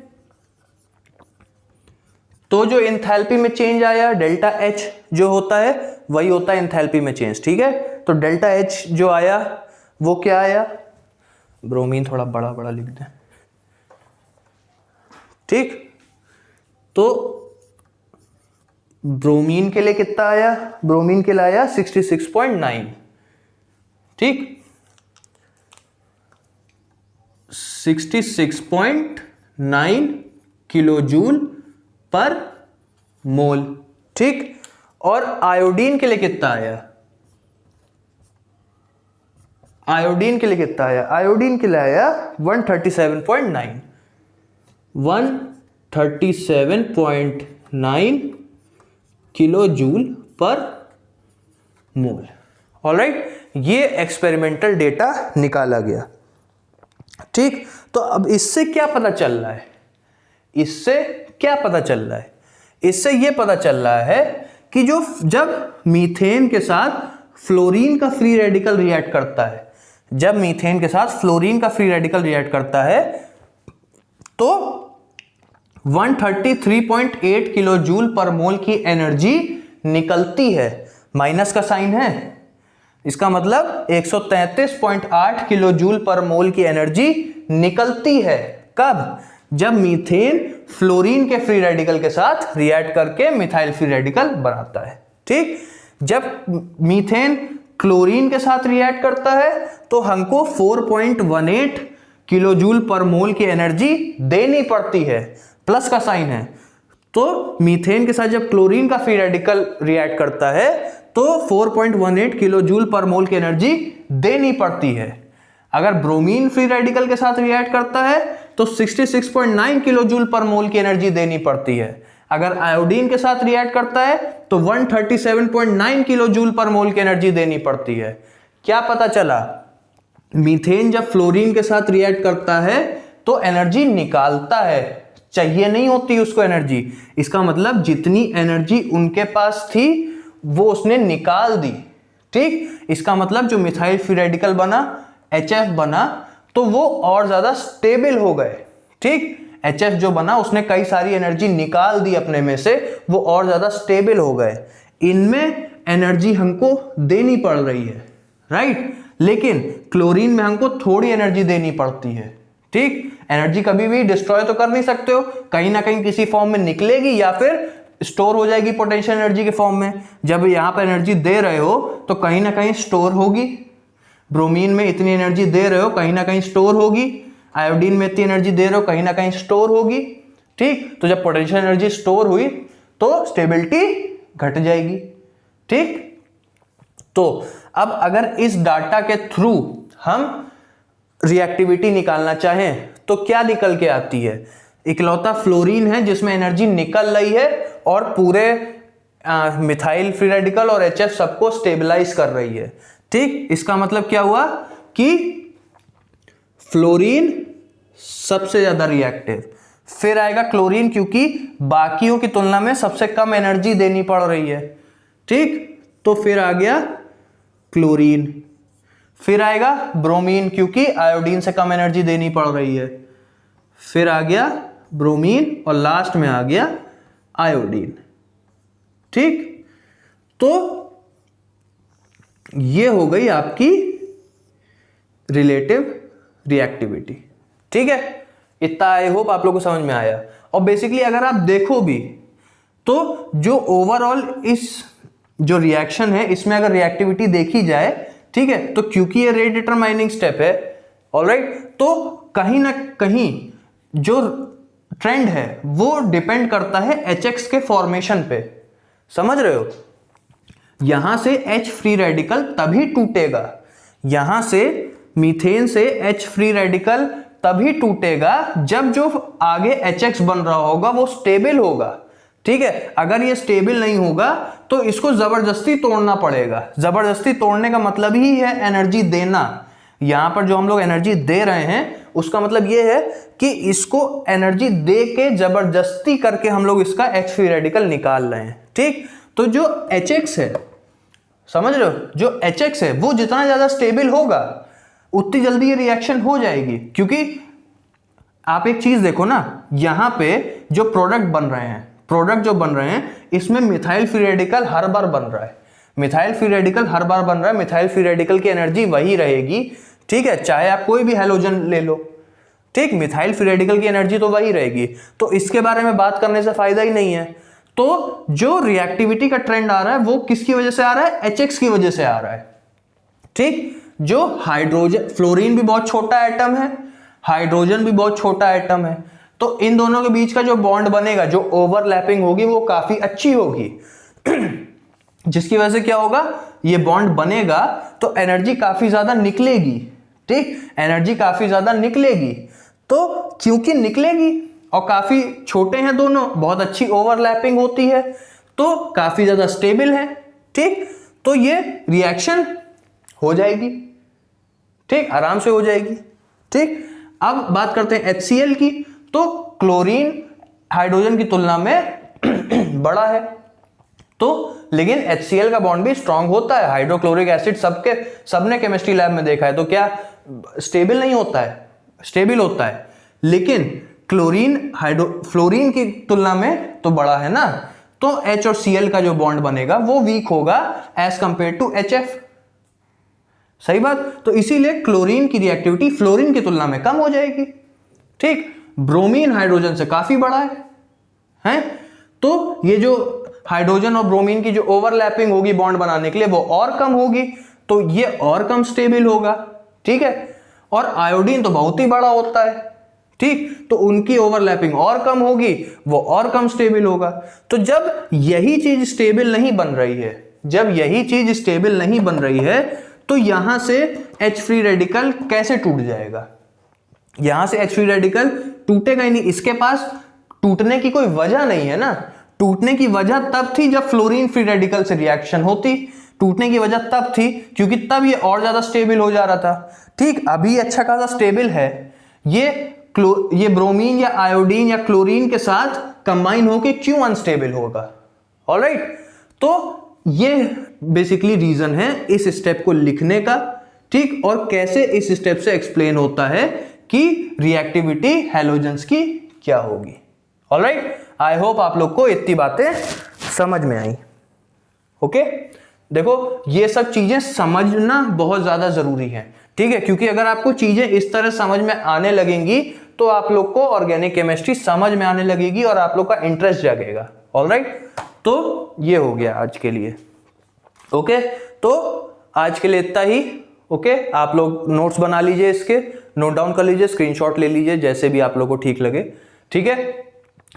तो जो इंथैल्पी में चेंज आया डेल्टा H जो होता है वही होता है इंथैल्पी में चेंज, ठीक है। तो डेल्टा H जो आया वो क्या आया, ब्रोमीन थोड़ा बड़ा बड़ा लिख दें, ठीक। तो ब्रोमीन के लिए कितना आया, ब्रोमीन के लिए आया 66.9, ठीक, 66.9 किलो जूल पर मोल, ठीक। और आयोडीन के लिए कितना आया, आयोडीन के लिए कितना आया? आयोडीन के लिए आया 137.9 137.9 किलो जूल पर मोल। ऑलराइट, ये एक्सपेरिमेंटल डेटा निकाला गया। ठीक, तो अब इससे क्या पता चल रहा है? इससे क्या पता चल रहा है? इससे ये पता चल रहा है कि जब मीथेन के साथ फ्लोरीन का फ्री रेडिकल रिएक्ट करता है, जब मीथेन के साथ फ्लोरीन का फ्री रेडिकल रिएक्ट करता है तो 133.8 किलो जूल पर मोल की एनर्जी निकलती है। माइनस का साइन है, इसका मतलब 133.8 किलो जूल पर मोल की एनर्जी निकलती है। कब? जब मीथेन फ्लोरीन के फ्री रेडिकल के साथ रिएक्ट करके मिथाइल फ्री रेडिकल बनाता है। ठीक, जब मीथेन क्लोरीन के साथ रिएक्ट करता है तो हमको 4.18 किलो जूल पर मोल की एनर्जी देनी पड़ती है। प्लस का साइन है, तो मीथेन के साथ जब क्लोरीन का फ्री रेडिकल रिएक्ट करता है तो 4.18 किलो जूल पर मोल की एनर्जी देनी पड़ती है। अगर ब्रोमीन फ्री रेडिकल के साथ रिएक्ट करता है तो 66.9 किलो जूल पर मोल की एनर्जी देनी पड़ती है। अगर आयोडीन के साथ रिएक्ट करता है तो 137.9 किलो जूल पर मोल की एनर्जी देनी पड़ती है। क्या पता चला? मीथेन जब फ्लोरीन के साथ रिएक्ट करता है तो एनर्जी निकालता है, चाहिए नहीं होती उसको एनर्जी। इसका मतलब जितनी एनर्जी उनके पास थी वो उसने निकाल दी। ठीक, इसका मतलब जो मिथाइल फ्री रेडिकल बना, HF बना, तो वो और ज्यादा स्टेबल हो गए। ठीक, HF जो बना उसने कई सारी एनर्जी निकाल दी अपने में से, वो और ज्यादा स्टेबल हो गए। इनमें एनर्जी हमको देनी पड़ रही है, राइट, लेकिन क्लोरीन में हमको थोड़ी एनर्जी देनी पड़ती है। ठीक, एनर्जी कभी भी डिस्ट्रॉय तो कर नहीं सकते हो, कहीं ना कहीं किसी फॉर्म में निकलेगी या फिर स्टोर हो जाएगी पोटेंशियल एनर्जी के फॉर्म में। जब यहां पर एनर्जी दे रहे हो तो कहीं ना कहीं स्टोर होगी। ब्रोमीन में इतनी एनर्जी दे रहे हो, कहीं ना कहीं स्टोर होगी। आयोडीन में इतनी एनर्जी दे रहे हो, कहीं ना कहीं स्टोर होगी। ठीक, तो जब पोटेंशियल एनर्जी स्टोर हुई तो स्टेबिलिटी घट जाएगी। ठीक, तो अब अगर इस डाटा के थ्रू हम रिएक्टिविटी निकालना चाहें तो क्या निकल के आती है? इकलौता फ्लोरीन है जिसमें एनर्जी निकल रही है और पूरे मिथाइल फ्री रेडिकल और HF सबको स्टेबलाइज कर रही है। ठीक, इसका मतलब क्या हुआ कि फ्लोरीन सबसे ज्यादा रिएक्टिव, फिर आएगा क्लोरीन क्योंकि बाकियों की तुलना में सबसे कम एनर्जी देनी पड़ रही है। ठीक, तो फिर आ गया क्लोरीन, फिर आएगा ब्रोमीन क्योंकि आयोडीन से कम एनर्जी देनी पड़ रही है, फिर आ गया ब्रोमीन और लास्ट में आ गया आयोडीन। ठीक, तो ये हो गई आपकी रिलेटिव रिएक्टिविटी। ठीक है, इतना आई होप आप लोगों को समझ में आया। और बेसिकली अगर आप देखो भी तो जो ओवरऑल इस जो रिएक्शन है इसमें अगर रिएक्टिविटी देखी जाए, ठीक है, तो क्योंकि ये रेट डिटरमाइनिंग स्टेप है, ऑलराइट, तो कहीं ना कहीं जो ट्रेंड है वो डिपेंड करता है HX के फॉर्मेशन पे। समझ रहे हो? यहां से H फ्री रेडिकल तभी टूटेगा, यहां से मीथेन से H फ्री रेडिकल तभी टूटेगा जब जो आगे HX बन रहा होगा वो स्टेबल होगा। ठीक है, अगर ये स्टेबल नहीं होगा तो इसको जबरदस्ती तोड़ना पड़ेगा। जबरदस्ती तोड़ने का मतलब ही है एनर्जी देना। यहां पर जो हम लोग एनर्जी दे रहे हैं उसका मतलब ये है कि इसको एनर्जी दे के जबरदस्ती करके हम लोग इसका H फ्री रेडिकल निकाल रहे हैं। ठीक, तो जो HX है, समझ रहे हो, जो HX है वो जितना ज्यादा स्टेबल होगा उतनी जल्दी ये रिएक्शन हो जाएगी। क्योंकि आप एक चीज देखो ना, यहां पे जो प्रोडक्ट बन रहे हैं इसमें मिथाइल फ्री रेडिकल हर बार बन रहा है। मिथाइल फ्री रेडिकल हर बार बन रहा है, मिथाइल फ्री रेडिकल की एनर्जी वही रहेगी। ठीक है, चाहे आप कोई भी हैलोजन ले लो, ठीक, मिथाइल फ्री रेडिकल की एनर्जी तो वही रहेगी। तो इसके बारे में बात करने से फायदा ही नहीं है। तो जो रिएक्टिविटी का ट्रेंड आ रहा है वो किसकी वजह से आ रहा है? HX की वजह से आ रहा है। ठीक, जो हाइड्रोजन, फ्लोरीन भी बहुत छोटा एटम है, हाइड्रोजन भी बहुत छोटा एटम है, तो इन दोनों के बीच का जो बॉन्ड बनेगा, जो ओवरलैपिंग होगी वो काफी अच्छी होगी जिसकी वजह से क्या होगा? ये बॉन्ड बनेगा तो एनर्जी काफी ज्यादा निकलेगी, ठीक, एनर्जी काफी ज्यादा निकलेगी। तो क्योंकि निकलेगी और काफी छोटे हैं दोनों, बहुत अच्छी ओवरलैपिंग होती है, तो काफी ज्यादा स्टेबल है, ठीक, तो ये रिएक्शन हो जाएगी, ठीक, आराम से हो जाएगी, ठीक। अब बात करते हैं HCl की। तो क्लोरीन हाइड्रोजन की तुलना में बड़ा है, तो लेकिन HCl का बॉन्ड भी स्ट्रांग होता है। हाइड्रोक्लोरिक एसिड सबने केमिस्ट्री लैब में देखा है, तो क्या स्टेबल नहीं होता है? स्टेबल होता है, लेकिन क्लोरीन फ्लोरीन की तुलना में तो बड़ा है ना, तो H और Cl का जो बॉन्ड बनेगा वो वीक होगा एज कंपेयर टू HF। सही बात। तो इसीलिए क्लोरीन की रिएक्टिविटी फ्लोरीन की तुलना में कम हो जाएगी, ठीक। ब्रोमीन हाइड्रोजन से काफी बड़ा है, तो ये जो हाइड्रोजन और ब्रोमीन की जो ओवरलैपिंग होगी बॉन्ड बनाने के लिए वो और कम होगी, तो ये और कम स्टेबल होगा, ठीक है। और आयोडीन तो बहुत ही बड़ा होता है, ठीक, तो उनकी ओवरलैपिंग और कम होगी, वो और कम स्टेबल होगा। तो जब यही चीज स्टेबल नहीं बन रही है, जब यही चीज स्टेबल नहीं बन रही है, तो यहां से H फ्री रेडिकल कैसे टूट जाएगा? यहां से H फ्री रेडिकल टूटेगा ही नहीं, इसके पास टूटने की कोई वजह नहीं है ना। टूटने की वजह तब थी जब फ्लोरीन फ्री रेडिकल से रिएक्शन होती, टूटने की वजह तब थी क्योंकि तब ये और ज्यादा स्टेबल हो जा रहा था, ठीक। अभी अच्छा खासा स्टेबल है, ये ब्रोमीन या आयोडीन या क्लोरीन के साथ कंबाइन होके क्यों अनस्टेबल होगा? ऑलराइट, तो ये बेसिकली रीजन है इस स्टेप को लिखने का, ठीक, और कैसे इस स्टेप से एक्सप्लेन होता है कि रिएक्टिविटी हैलोजेंस की क्या होगी। ऑलराइट, आई होप आप लोग को इतनी बातें समझ में आई। ओके, देखो ये सब चीजें समझना बहुत ज्यादा जरूरी है, ठीक है, क्योंकि अगर आपको चीजें इस तरह समझ में आने लगेंगी तो आप लोग को ऑर्गेनिक केमिस्ट्री समझ में आने लगेगी और आप लोग का इंटरेस्ट जागेगा। ऑलराइट, तो ये हो गया आज के लिए। ओके, तो आज के लिए इतना ही। ओके, आप लोग नोट्स बना लीजिए, इसके नोट डाउन कर लीजिए, स्क्रीनशॉट ले लीजिए, जैसे भी आप लोग को ठीक लगे, ठीक है।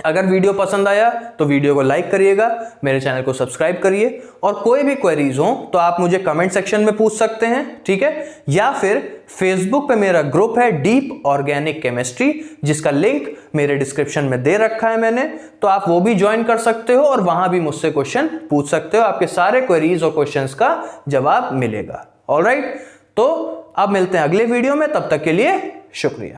अगर वीडियो पसंद आया तो वीडियो को लाइक करिएगा, मेरे चैनल को सब्सक्राइब करिए, और कोई भी क्वेरीज हो तो आप मुझे कमेंट सेक्शन में पूछ सकते हैं, ठीक है, या फिर फेसबुक पे मेरा ग्रुप है डीप ऑर्गेनिक केमिस्ट्री, जिसका लिंक मेरे डिस्क्रिप्शन में दे रखा है मैंने, तो आप वो भी ज्वाइन कर सकते हो और वहां भी मुझसे क्वेश्चन पूछ सकते हो, आपके सारे क्वेरीज और क्वेश्चंस का जवाब मिलेगा। ऑलराइट, तो अब मिलते हैं अगले वीडियो में, तब तक के लिए शुक्रिया।